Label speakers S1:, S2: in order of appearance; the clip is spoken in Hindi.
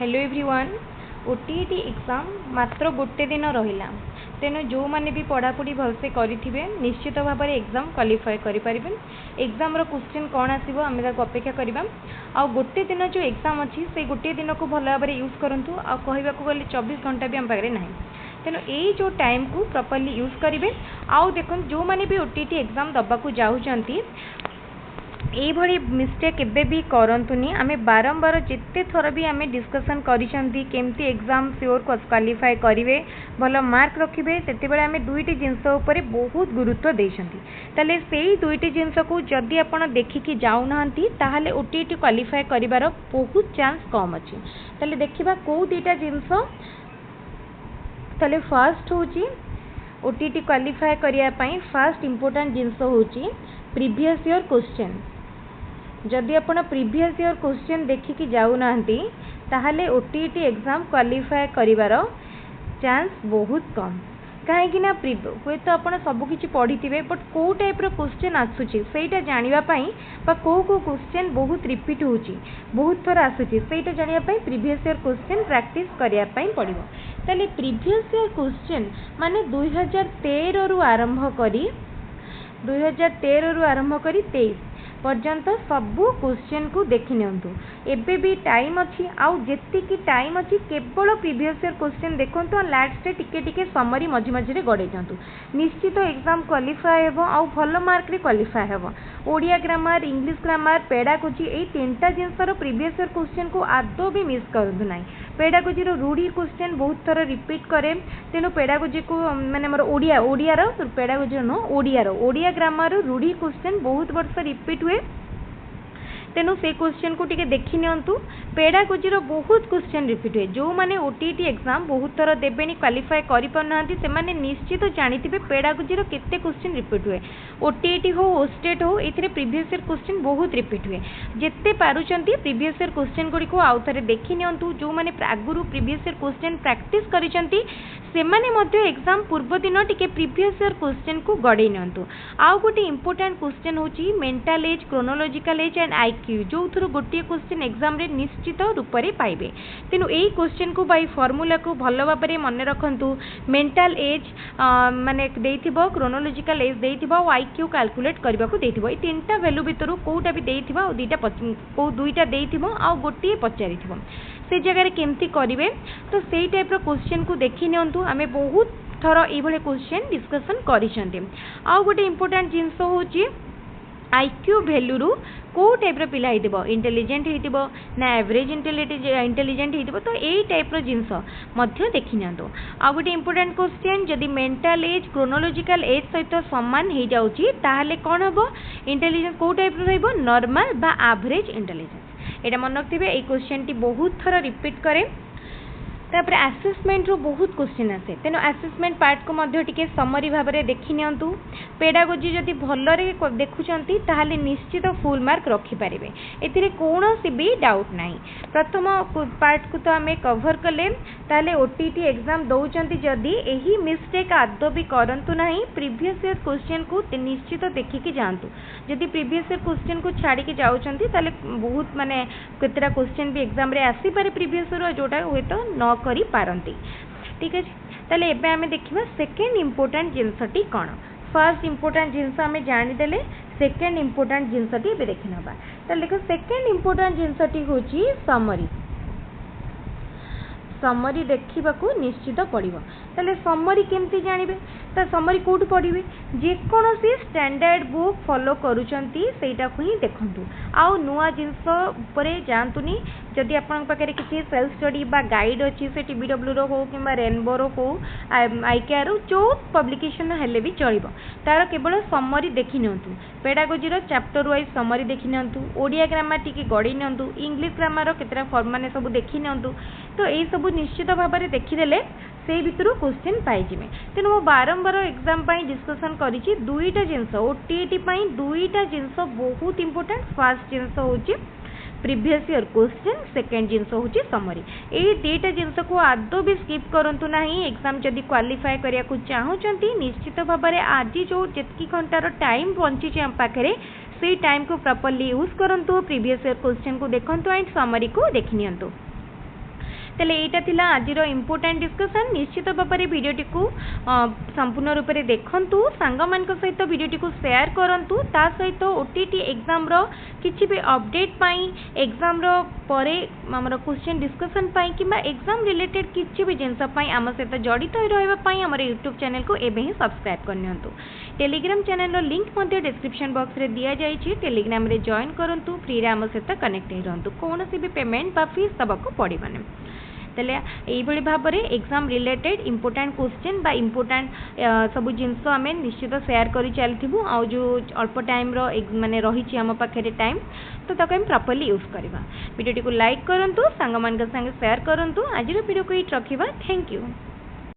S1: Hello everyone. ओटीईटी एग्जाम मात्र गोटे दिन रहिला, तेणु जो मैंने भी पढ़ापढ़ी भलसे करेंगे निश्चित भाव में एग्जाम क्वालिफाई करें। एग्जाम रो क्वेश्चन कौन आसो आम अपेक्षा करवा। आ गोटे दिन जो एग्जाम अच्छी से गोटे दिन को भल भाव में यूज करूँ। आ कहवाक गले 24 घंटा भी आम पाखे ना, तेणु यही जो टाइम को प्रॉपर्ली यूज करेंगे। आउ देखो जो मैंने भी ओटीईटी एग्जाम दबाक जाऊँगी यही मिस्टेक केबे भी करंतुनी। आमे बारंबार जिते थर भी आमे डिस्कशन करिसेंती केमती एग्जाम श्योर क्वालिफाई करेंगे भल मार्क रखिए से आमे दुईटी जिनस उपर बहुत गुरुत्व देइछंती। ताले सेही दुईटी जिनस को जदि आपण देखिकी जाउनांती ताहाले ओटीईटी क्वालिफाई करिवार बहुत चांस कम अछि। ताले देखिबा को दुईटा जिनस। ताले फर्स्ट होची ओटीईटी क्वालिफाई करिया पई फर्स्ट इंपोर्टेंट जिनस होची प्रीवियस ईयर क्वेश्चन। जदि आपण प्रीवियस ईयर क्वेश्चन देखिकी जाउनांती ताहाले ओटीईटी एग्जाम क्वालिफाई करिवार चांस बहुत कम। कहीं ना हे तो आप सबकि पढ़ी थे बट कौ टाइप क्वेश्चन आसूची सेटा जानापी कौ क्वेश्चन बहुत रिपीट होची बहुत थर आसूची सेटा जानापी प्रीवियस ईयर क्वेश्चन प्रैक्टिस करने पड़ो। ताले प्रीवियस ईयर क्वेश्चन माने 2013 रु आरंभ करी 23 पर्यंत सबू क्वेश्चन को देखि नियंतु। एबे भी टाइम अच्छी आउ जेतिकी टाइम अच्छी केवल प्रीवियस ईयर क्वेश्चन देखंतु और लास्ट टिके टिके समरी मझी मझी गड़े जातु। निश्चित एग्जाम क्वालिफाई हेबो आउ भल मार्क रे क्वालिफाई हेबो। Odia grammar English grammar pedagogy एई तीनटा जिनसर प्रीवियस ईयर क्वेश्चन को आदौ भी मिस करंतु नाही। पेडागोजी रो रूढ़ी क्वेश्चन बहुत थर रिपीट करे, तेणु पेडागोजी को माने मोर ओडिया रो पेडागोजी नो ओडिया ग्रामर रूढ़ी क्वेश्चन बहुत वर्ष रिपीट हुए, तेणु से क्वेश्चन को टिके देखि नियंतु। पेडागोजी रो बहुत क्वेश्चन रिपीट हुए। जो माने ओटीईटी एग्जाम बहुत थर देबेनी क्वालिफाई करि परनांती से माने निश्चित जानिथिबे पेडागोजी रो केते क्वेश्चन रिपीट हुए। ओटीईटी हो ओस्टेट हो एथिरे प्रीवियस ईयर क्वेश्चन बहुत रिपीट हुए। जेते पारुचंती प्रीवियस ईयर क्वेश्चन गुडी को आउ थरे देखि नियंतु। जो माने आगुरु प्रीवियस ईयर क्वेश्चन प्रैक्टिस करिसंती सेमाने मध्य एग्जाम पूर्व दिन टिके प्रीवियस ईयर क्वेश्चन को गड़े नियंतु। आउ गोटे इंपोर्टेंट क्वेश्चन होची mental as chronological age and IQ जो थ्रू गोटे क्वेश्चन एग्जाम रे निश्चित रूप से पाइबे। तेणु यही क्वेश्चन को बाई फॉर्मूला को भल भाव में मन रखंतु। मेंटल एज माने देइथिबो क्रोनोलॉजिकल एज देइथिबो और आईक्यू कैलकुलेट करबा को देइथिबो। ए तीनटा वैल्यू भितरु कोउटा भी देइथिबो और दुईटा देइथिबो और गोटे पचारिथिबो। से जगह केमती करेंगे तो सही टाइप क्वेश्चन को देखि नियंतु। आमे बहुत थर ये क्वेश्चन डिस्कसन करिसेंती। आउ गोटे इंपोर्टेंट जिनस होची आईक्यू वैल्यू रु को टाइप पिला होइतिबो इंटेलिजेंट होइतिबो ना एवरेज इंटेलिजेंट होइतिबो। तो यही टाइप जिनस मध्य देखि नियंतु। आउ गोटे इंपोर्टेंट क्वेश्चन जदि मेंटल एज क्रोनोलॉजिकल एज सहित समान हो जाउची ताहाले कोन हबो इंटेलिजेंस को टाइप रहइबो नॉर्मल बा एवरेज इंटेलिजेंस। एटा मन रखिबे। ए क्वेश्चन टी बहुत थर रिपीट करे। तापर असेसमेंट रो बहुत क्वेश्चन आसे, तेनो असेसमेंट पार्ट को मध्य टिके समरी भाव में देखि नियंतु। पेडागोजी जदि भलरे देखुचंती ताहाले निश्चित फुल मार्क रखि पारिबे। एथिरे कोनोसी भी डाउट नाही। प्रथम पार्ट को तो आमे कवर कले ताहाले ओटीईटी एग्जाम दउचंती जदि एही मिस्टेक आदौ भी करंतु नाही। प्रीवियस ईयर क्वेश्चन को निश्चित देखिकी जानतु। जदि प्रीवियस ईयर क्वेश्चन को छाड़ी के जाउचंती ताहाले बहुत माने केतेटा क्वेश्चन भी एग्जाम रे आसी पारे प्रीवियस ईयर जोटा होय तो न करी पारंती। ठीक है, ताले एबे आमे देखिबा सेकेंड इंपोर्टेंट जिनसटी कोन। फर्स्ट इंपोर्टेंट जिनस आमे जानि देले, सेकेंड इंपोर्टेंट जिनसटी एबे देखि नबा। ताले देखो सेकेंड इंपोर्टेंट जिनसटी होची समरी। समरी देखा निश्चित पड़ो। ताले समरी केमती जानिबे तो समरी कोड पढ़िबे जेकोसी स्टैंडर्ड बुक फॉलो करूचंती सेटा को ही देखंतु। आउ नुआ जिनस उपरे जानतुनी। जदि आपन पाखरे किसी सेल्फ स्टडी बा गाइड अछि से टीबीडब्ल्यू रो हो किबा रेनबो रो हो आईकेआर रो जो पब्लिकेशन हेले भी चलिबो तार केवल समरी देखि नियंतु। पेडागोजी रो चैप्टर वाइज समरी देखि नियंतु। ओडिया ग्रामर टिके गड़ी नियंतु। इंग्लिश ग्रामर रो केतरा फॉर्म माने सब देखि नियंतु। तो एई सब निश्चित भाव में देखिदेले से भितर क्वेश्चन पाइजिमे। तेणु मो बारंबार एग्जाम डिस्कसन करी दुईटा जिनस ओटीईटी दुईटा जिनस बहुत इंपोर्टेंट। फर्स्ट जिनस होची प्रीवियस ईयर क्वेश्चन, सेकेंड जिनस होची समरी। एई दुईटा जिनस को आदौ भी स्किप करंतु नाही। एग्जाम जदि क्वालिफाई करिया को चाहूचंती निश्चित भाव में आज जो जेतकी घंटार टाइम बंची हम पाखरे से टाइम को प्रॉपर्ली यूज करंतु। प्रीवियस ईयर क्वेश्चन को देखंतु एंड समरी को देखि नियंतु। तेले एटा थिला आजिर इम्पोर्टेंट डिस्कशन। निश्चित भाव में भिडियोटी को संपूर्ण रूप से देखंतु, सांगमान सहित भिडियोटी को शेयर करंतु, ता सहित ओटीटी एग्जाम रो किछि भी अपडेट पाई, एग्जाम रो परे हमर क्वेश्चन डिस्कशन पाई किबा एग्जाम रिलेटेड किछि भी जिंस पाई आम सहित जड़ित रहबा पाई हमर यूट्यूब चैनल को एबे ही सब्सक्राइब करनियंतु। टेलीग्राम चैनल रो लिंक मध्ये डिस्क्रिप्शन बॉक्स रे दिया जाई छी, टेलीग्राम रे जॉइन करंतु, फ्री रे आम सहित कनेक्ट रहंतु, कोनोसी भी पेमेंट बा फीस दबाको पड़िबानी। तेले एई भली भाव में एग्जाम रिलेटेड इंपोर्टेंट क्वेश्चन बा इंपोर्टेंट सब जिनस आम निश्चित शेयर करी चलथिबु। आ जो अल्प टाइम रो माने रही छी हम पाखे टाइम, तो ताको हम प्रॉपर्ली यूज करबा। वीडियो को लाइक करंतु, सांग मान संगे शेयर करंतु। आज वीडियो को इट रखिबा। Thank you.